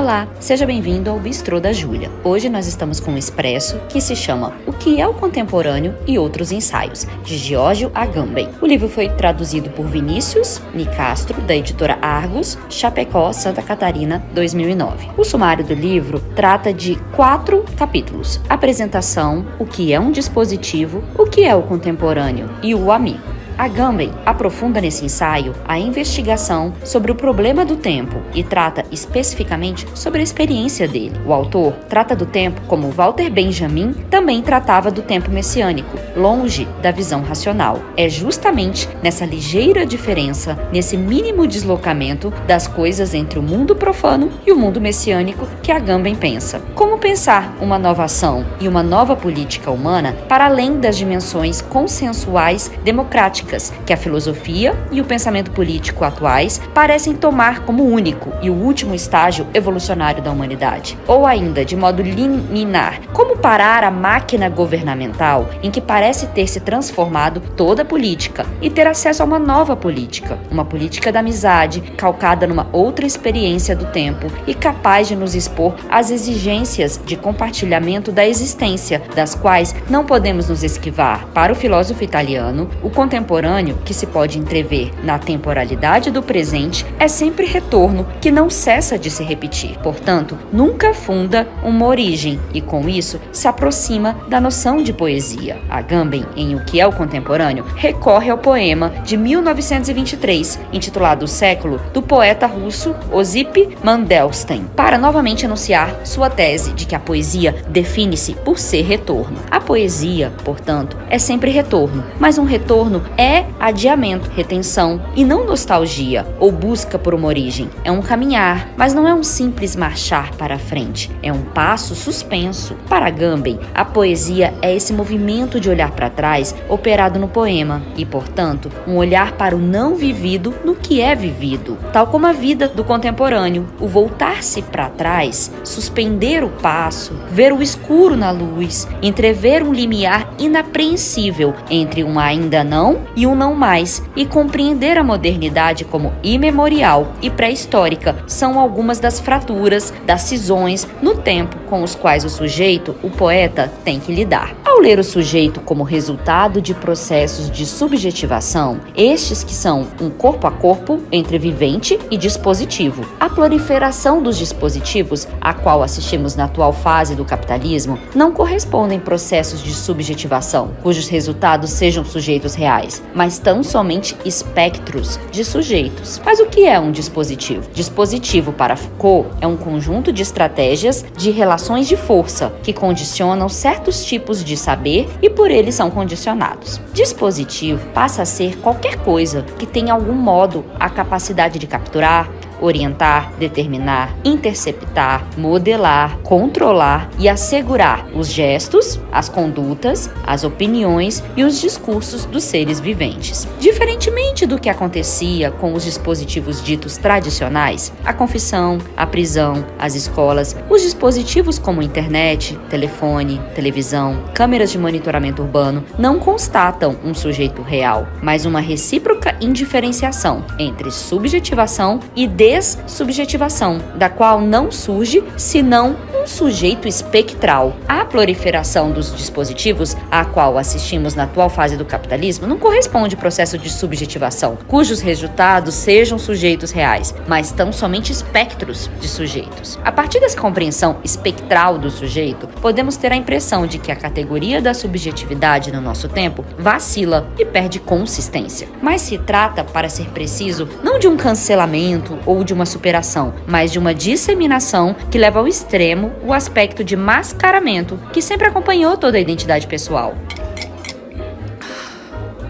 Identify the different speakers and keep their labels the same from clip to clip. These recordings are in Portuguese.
Speaker 1: Olá, seja bem-vindo ao Bistrô da Júlia. Hoje nós estamos com um expresso que se chama O que é o Contemporâneo e Outros Ensaios, de Giorgio Agamben. O livro foi traduzido por Vinícius Nicastro, da editora Argos, Chapecó, Santa Catarina, 2009. O sumário do livro trata de 4 capítulos: apresentação, o que é um dispositivo, o que é o contemporâneo e o amigo. Agamben aprofunda nesse ensaio a investigação sobre o problema do tempo e trata especificamente sobre a experiência dele. O autor trata do tempo como Walter Benjamin também tratava do tempo messiânico, longe da visão racional. É justamente nessa ligeira diferença, nesse mínimo deslocamento das coisas entre o mundo profano e o mundo messiânico que Agamben pensa. Como pensar uma nova ação e uma nova política humana para além das dimensões consensuais democráticas que a filosofia e o pensamento político atuais parecem tomar como único e o último estágio evolucionário da humanidade. Ou ainda, de modo liminar, como parar a máquina governamental em que parece ter se transformado toda a política e ter acesso a uma nova política, uma política da amizade, calcada numa outra experiência do tempo e capaz de nos expor às exigências de compartilhamento da existência, das quais não podemos nos esquivar. Para o filósofo italiano, o contemporâneo, que se pode entrever na temporalidade do presente, é sempre retorno que não cessa de se repetir. Portanto, nunca funda uma origem e, com isso, se aproxima da noção de poesia. Agamben, em O que é o Contemporâneo, recorre ao poema de 1923, intitulado O Século, do poeta russo Osip Mandelstam, para novamente anunciar sua tese de que a poesia define-se por ser retorno. A poesia, portanto, é sempre retorno, mas um retorno é adiamento, retenção e não nostalgia ou busca por uma origem. É um caminhar, mas não é um simples marchar para frente. É um passo suspenso. Para Agamben, a poesia é esse movimento de olhar para trás operado no poema e, portanto, um olhar para o não vivido no que é vivido. Tal como a vida do contemporâneo, o voltar-se para trás, suspender o passo, ver o escuro na luz, entrever um limiar inapreensível entre um ainda não e um não mais, e compreender a modernidade como imemorial e pré-histórica são algumas das fraturas, das cisões no tempo com os quais o sujeito, o poeta, tem que lidar. Ao ler o sujeito como resultado de processos de subjetivação, estes que são um corpo a corpo entre vivente e dispositivo, a proliferação dos dispositivos, a qual assistimos na atual fase do capitalismo, não correspondem processos de subjetivação, cujos resultados sejam sujeitos reais, mas tão somente espectros de sujeitos. Mas o que é um dispositivo? Dispositivo, para Foucault, é um conjunto de estratégias de relações de força que condicionam certos tipos de saber e por eles são condicionados. Dispositivo passa a ser qualquer coisa que tenha algum modo a capacidade de capturar, orientar, determinar, interceptar, modelar, controlar e assegurar os gestos, as condutas, as opiniões e os discursos dos seres viventes. Diferentemente do que acontecia com os dispositivos ditos tradicionais, a confissão, a prisão, as escolas, os dispositivos como internet, telefone, televisão, câmeras de monitoramento urbano não constatam um sujeito real, mas uma recíproca indiferenciação entre subjetivação e dessubjetivação, da qual não surge senão um sujeito espectral. A proliferação dos dispositivos, a qual assistimos na atual fase do capitalismo, não corresponde ao processo de subjetivação, cujos resultados sejam sujeitos reais, mas tão somente espectros de sujeitos. A partir dessa compreensão espectral do sujeito, podemos ter a impressão de que a categoria da subjetividade no nosso tempo vacila e perde consistência. Mas se trata, para ser preciso, não de um cancelamento ou de uma superação, mas de uma disseminação que leva ao extremo o aspecto de mascaramento que sempre acompanhou toda a identidade pessoal.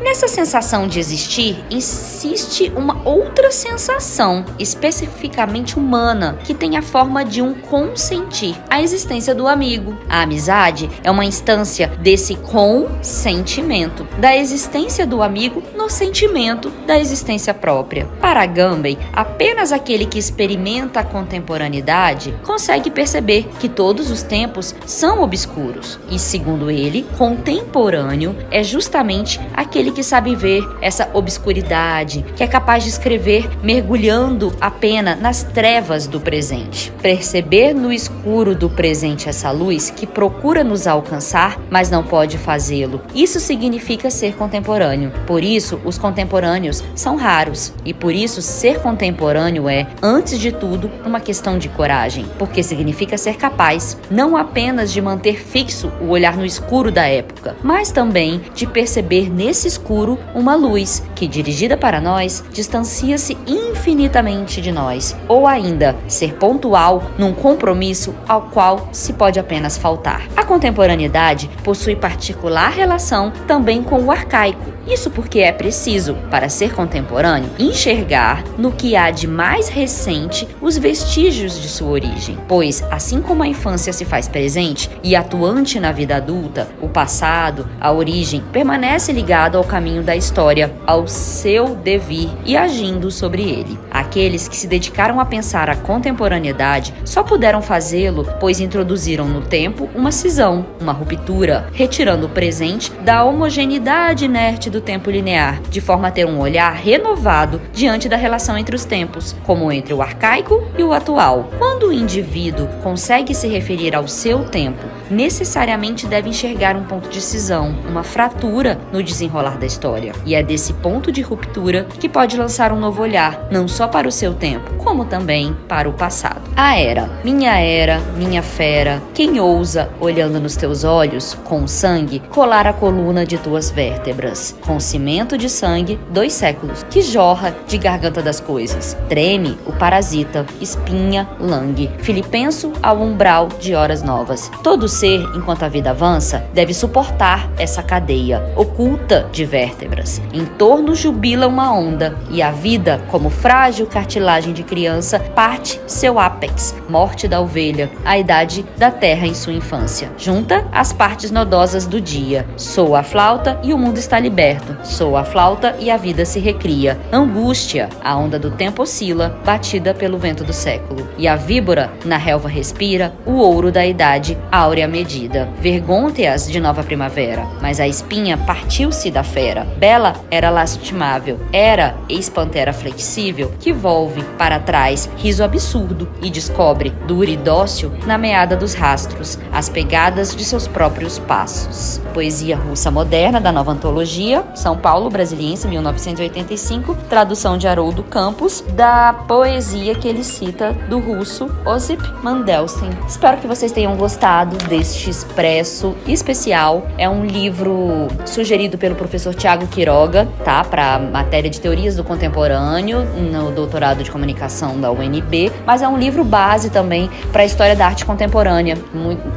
Speaker 1: Nessa sensação de existir, insiste uma outra sensação, especificamente humana, que tem a forma de um consentir, a existência do amigo. A amizade é uma instância desse consentimento, da existência do amigo no sentimento da existência própria. Para Agamben, apenas aquele que experimenta a contemporaneidade consegue perceber que todos os tempos são obscuros. E, segundo ele, contemporâneo é justamente aquele que sabe ver essa obscuridade, que é capaz de escrever mergulhando a pena nas trevas do presente. Perceber no escuro do presente essa luz que procura nos alcançar, mas não pode fazê-lo. Isso significa ser contemporâneo. Por isso, os contemporâneos são raros. E por isso, ser contemporâneo é, antes de tudo, uma questão de coragem. Porque significa ser capaz, não apenas de manter fixo o olhar no escuro da época, mas também de perceber nesse escuro uma luz que, dirigida para nós, distancia-se infinitamente de nós. Ou ainda, ser pontual num compromisso ao qual se pode apenas faltar. A contemporaneidade possui particular relação também com o arcaico. Isso porque é preciso, para ser contemporâneo, enxergar no que há de mais recente os vestígios de sua origem. Pois, assim como a infância se faz presente e atuante na vida adulta, o passado, a origem, permanece ligado ao caminho da história, ao seu devir e agindo sobre ele. Aqueles que se dedicaram a pensar a contemporaneidade só puderam fazê-lo pois introduziram no tempo uma cisão, uma ruptura, retirando o presente da homogeneidade inerte do tempo linear, de forma a ter um olhar renovado diante da relação entre os tempos, como entre o arcaico e o atual. Quando o indivíduo consegue se referir ao seu tempo, necessariamente deve enxergar um ponto de cisão, uma fratura no desenrolar da história. E é desse ponto de ruptura que pode lançar um novo olhar, não só para o seu tempo, como também para o passado. A era, minha fera, quem ousa, olhando nos teus olhos, com sangue, colar a coluna de tuas vértebras, com cimento de sangue, 2 séculos, que jorra de garganta das coisas. Treme o parasita, espinha, langue, filipenso ao umbral de horas novas. Todo ser, enquanto a vida avança, deve suportar essa cadeia, oculta de vértebras. Em torno jubila uma onda, e a vida, como frágil cartilagem de criança, parte seu ápex, morte da ovelha, a idade da terra em sua infância. Junta as partes nodosas do dia. Soa a flauta e o mundo está liberto. Soa a flauta e a vida se recria. Angústia, a onda do tempo oscila, batida pelo vento do século. E a víbora, na relva respira, o ouro da idade, áurea medida. Vergônteas de nova primavera, mas a espinha partiu-se da fera. Bela era lastimável, era ex-pantera flexível, que volve para trás, riso absurdo, e descobre, duro e dócil, na meada dos rastros, as pegadas de seus próprios passos. Poesia russa moderna da nova antologia, São Paulo, Brasiliense, 1985, tradução de Haroldo Campos, da poesia que ele cita do russo Osip Mandelstam. Espero que vocês tenham gostado deste expresso especial. É um livro sugerido pelo professor Tiago Quiroga, tá? Para matéria de teorias do contemporâneo no doutorado de comunicação da UNB, mas é um livro base também para a história da arte contemporânea,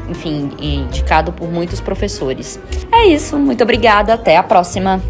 Speaker 1: enfim, indicado por muitos professores. É isso, muito obrigada, até a próxima!